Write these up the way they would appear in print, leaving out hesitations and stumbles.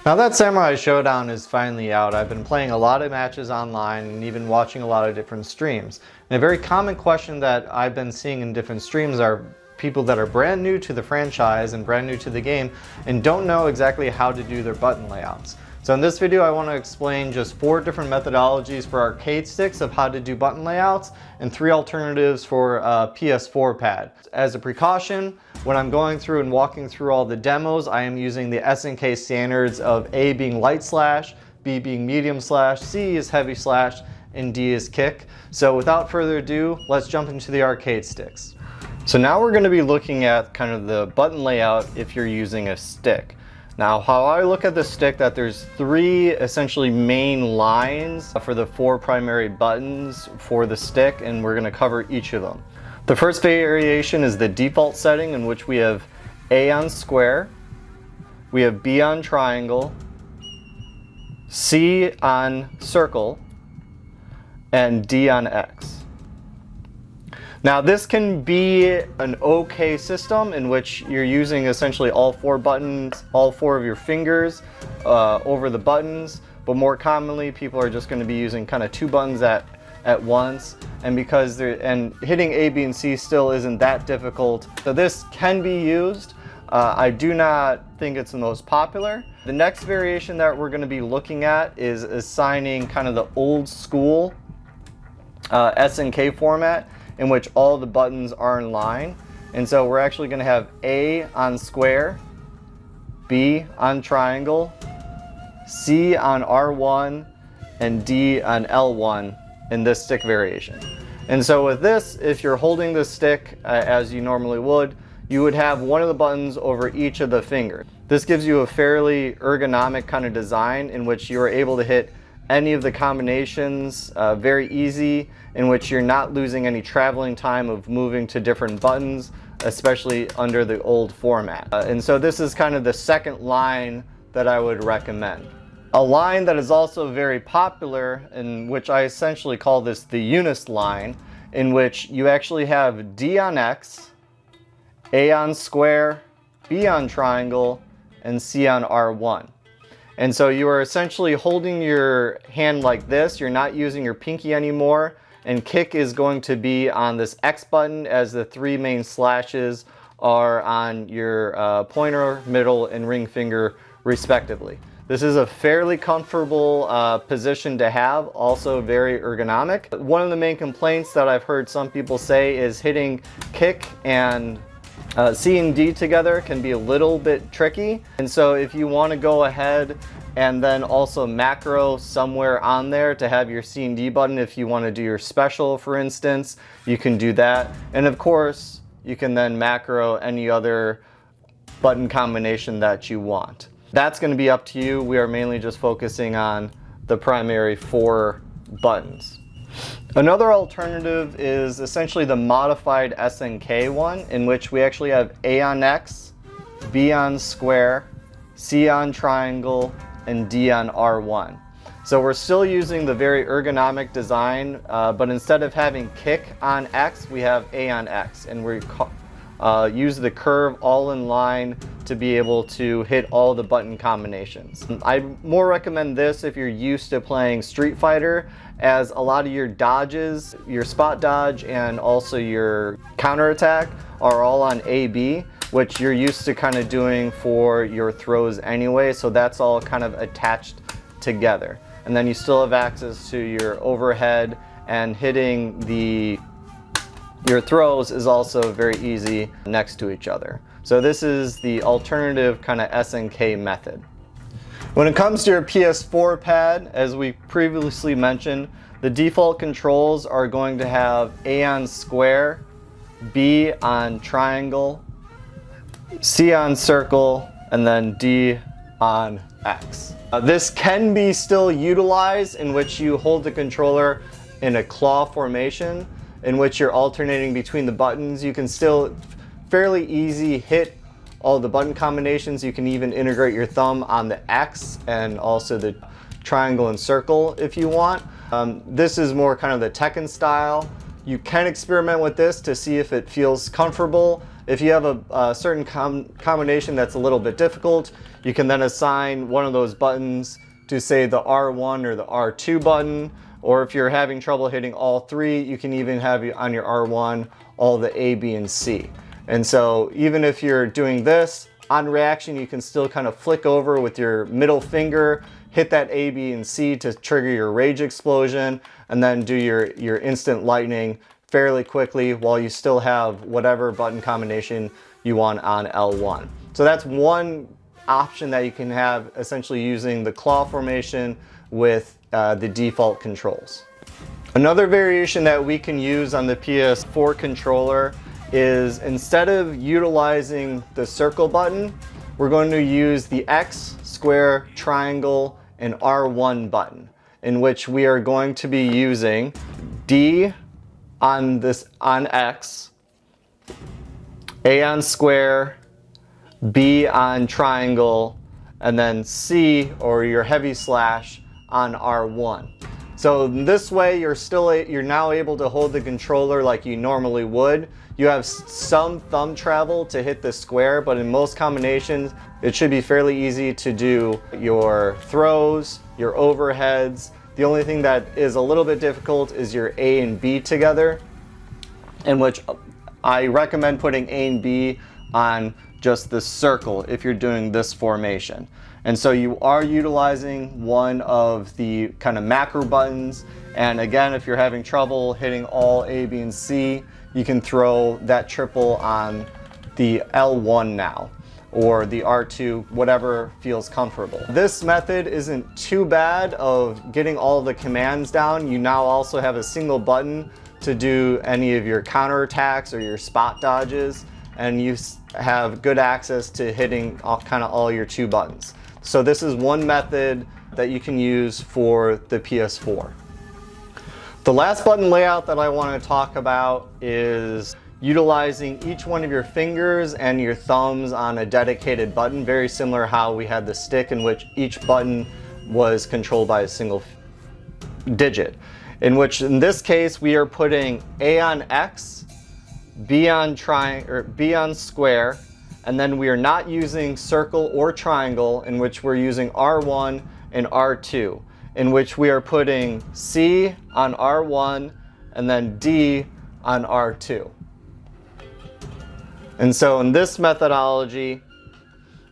Now that Samurai Showdown is finally out, I've been playing a lot of matches online and even watching a lot of different streams. And a very common question that I've been seeing in different streams are people that are brand new to the franchise and brand new to the game and don't know exactly how to do their button layouts. So in this video I want to explain just 4 different methodologies for arcade sticks of how to do button layouts and 3 alternatives for PS4 pad. As a precaution, when I'm going through and walking through all the demos, I am using the SNK standards of A being light slash, B being medium slash, C is heavy slash, and D is kick. So without further ado, let's jump into the arcade sticks. So now we're going to be looking at kind of the button layout if you're using a stick. Now how I look at the stick, that there's 3 essentially main lines for the 4 primary buttons for the stick, and we're going to cover each of them. The first variation is the default setting, in which we have A on square, we have B on triangle, C on circle, and D on X. Now this can be an okay system in which you're using essentially all 4 buttons, all 4 of your fingers over the buttons, but more commonly people are just going to be using kind of 2 buttons at once, and because hitting A, B, and C still isn't that difficult. So this can be used. I do not think it's the most popular. The next variation that we're going to be looking at is assigning kind of the old school SNK format, in which all the buttons are in line. And so we're actually going to have A on square, B on triangle, C on R1, and D on L1 in this stick variation. And so with this, if you're holding the stick as you normally would, you would have one of the buttons over each of the fingers. This gives you a fairly ergonomic kind of design in which you are able to hit any of the combinations very easy, in which you're not losing any traveling time of moving to different buttons, especially under the old format. And so this is kind of the second line that I would recommend. A line that is also very popular, in which I essentially call this the Unis line, in which you actually have D on X, A on square, B on triangle, and C on R1. And so you are essentially holding your hand like this. You're not using your pinky anymore, and kick is going to be on this X button, as the 3 main slashes are on your pointer, middle, and ring finger respectively. This is a fairly comfortable position to have, also very ergonomic. One of the main complaints that I've heard some people say is hitting kick and C and D together can be a little bit tricky. And so if you want to go ahead and then also macro somewhere on there to have your C and D button, if you want to do your special, for instance, you can do that. And of course, you can then macro any other button combination that you want. That's going to be up to you. We are mainly just focusing on the primary 4 buttons. Another alternative is essentially the modified SNK one, in which we actually have A on X, B on square, C on triangle, and D on R1. So we're still using the very ergonomic design, but instead of having kick on X, we have A on X, and we use the curve all in line to be able to hit all the button combinations. I more recommend this if you're used to playing Street Fighter, as a lot of your dodges, your spot dodge, and also your counter attack are all on AB, which you're used to kind of doing for your throws anyway, so that's all kind of attached together. And then you still have access to your overhead, and hitting your throws is also very easy next to each other. So this is the alternative kind of SNK method. When it comes to your PS4 pad, as we previously mentioned, the default controls are going to have A on square, B on triangle, C on circle, and then D on X. This can be still utilized, in which you hold the controller in a claw formation, in which you're alternating between the buttons. You can still fairly easy hit all the button combinations. You can even integrate your thumb on the X and also the triangle and circle if you want. This is more kind of the Tekken style. You can experiment with this to see if it feels comfortable. If you have a certain combination that's a little bit difficult, you can then assign one of those buttons to say the R1 or the R2 button, or if you're having trouble hitting all three, you can even have on your R1 all the A, B, and C. And so even if you're doing this, on reaction you can still kind of flick over with your middle finger, hit that A, B, and C to trigger your rage explosion, and then do your instant lightning fairly quickly while you still have whatever button combination you want on L1. So that's one option that you can have, essentially using the claw formation with the default controls. Another variation that we can use on the PS4 controller is, instead of utilizing the circle button, we're going to use the X, square, triangle, and R1 button, in which we are going to be using D on X, A on square, B on triangle, and then C, or your heavy slash, on R1. So this way you're now able to hold the controller like you normally would. You have some thumb travel to hit the square, but in most combinations it should be fairly easy to do your throws, your overheads. The only thing that is a little bit difficult is your A and B together, in which I recommend putting A and B on just the circle if you're doing this formation. And so you are utilizing one of the kind of macro buttons. And again, if you're having trouble hitting all A, B, and C, you can throw that triple on the L1 now, or the R2, whatever feels comfortable. This method isn't too bad of getting all the commands down. You now also have a single button to do any of your counterattacks or your spot dodges, and you have good access to hitting kind of all your two buttons. So this is one method that you can use for the PS4. The last button layout that I want to talk about is utilizing each one of your fingers and your thumbs on a dedicated button, very similar how we had the stick, in which each button was controlled by a single digit. In which, in this case, we are putting A on X, B on square, and then we are not using circle or triangle, in which we're using R1 and R2, in which we are putting C on R1 and then D on R2. And so in this methodology,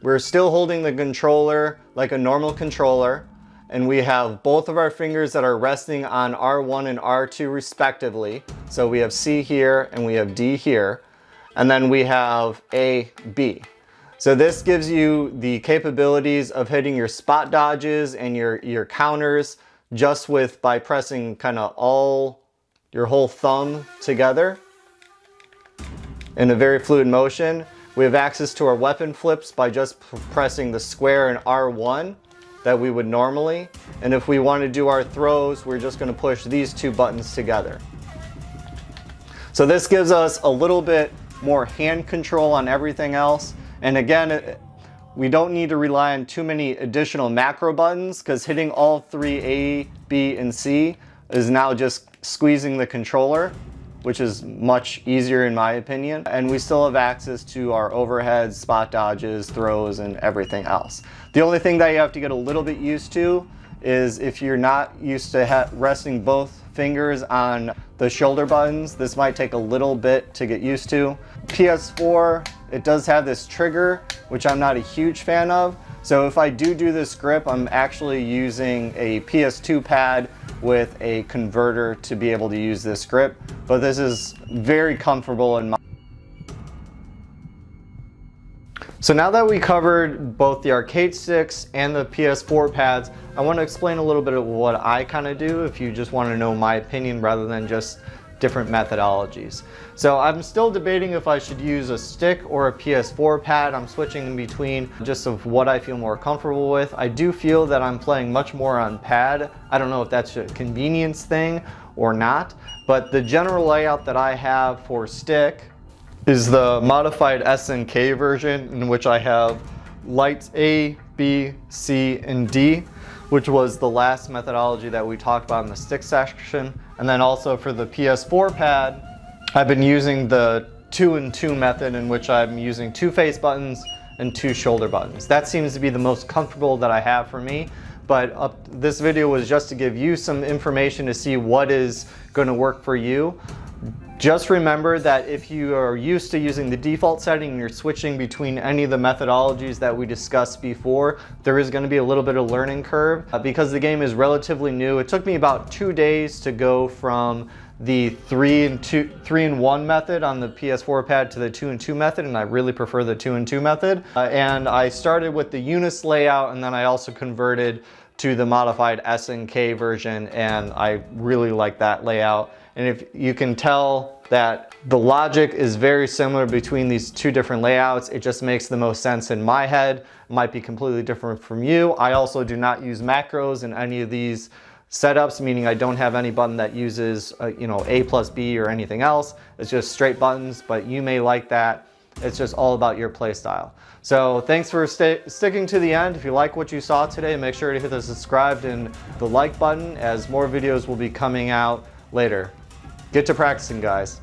we're still holding the controller like a normal controller, and we have both of our fingers that are resting on R1 and R2 respectively. So we have C here and we have D here, and then we have A, B. So this gives you the capabilities of hitting your spot dodges and your counters just by pressing kind of your whole thumb together in a very fluid motion. We have access to our weapon flips by just pressing the square and R1 that we would normally. And if we want to do our throws, we're just going to push these two buttons together. So this gives us a little bit more hand control on everything else. And again, we don't need to rely on too many additional macro buttons, because hitting all three A, B, and C is now just squeezing the controller, which is much easier in my opinion. And we still have access to our overheads, spot dodges, throws, and everything else. The only thing that you have to get a little bit used to is, if you're not used to resting both fingers on the shoulder buttons, this might take a little bit to get used to. PS4, it does have this trigger, which I'm not a huge fan of. So if I do this grip, I'm actually using a PS2 pad with a converter to be able to use this grip. But this is very comfortable in my... So now that we covered both the arcade sticks and the PS4 pads, I want to explain a little bit of what I kind of do, if you just want to know my opinion rather than just different methodologies. So I'm still debating if I should use a stick or a PS4 pad. I'm switching in between just of what I feel more comfortable with. I do feel that I'm playing much more on pad. I don't know if that's a convenience thing or not, but the general layout that I have for stick is the modified SNK version, in which I have lights A, B, C, and D, which was the last methodology that we talked about in the stick section. And then also for the PS4 pad, I've been using the 2 and 2 method, in which I'm using 2 face buttons and 2 shoulder buttons. That seems to be the most comfortable that I have for me, but this video was just to give you some information to see what is going to work for you. Just remember that if you are used to using the default setting and you're switching between any of the methodologies that we discussed before, there is going to be a little bit of learning curve. Because the game is relatively new, it took me about 2 days to go from the 3 and 1 method on the PS4 pad to the 2 and 2 method, and I really prefer the 2 and 2 method. And I started with the Unis layout, and then I also converted to the modified SNK version, and I really like that layout. And if you can tell that the logic is very similar between these 2 different layouts, it just makes the most sense in my head. It might be completely different from you. I also do not use macros in any of these setups, meaning I don't have any button that uses A plus B or anything else. It's just straight buttons, but you may like that. It's just all about your play style. So thanks for sticking to the end. If you like what you saw today, make sure to hit the subscribe and the like button, as more videos will be coming out later. Get to practicing, guys.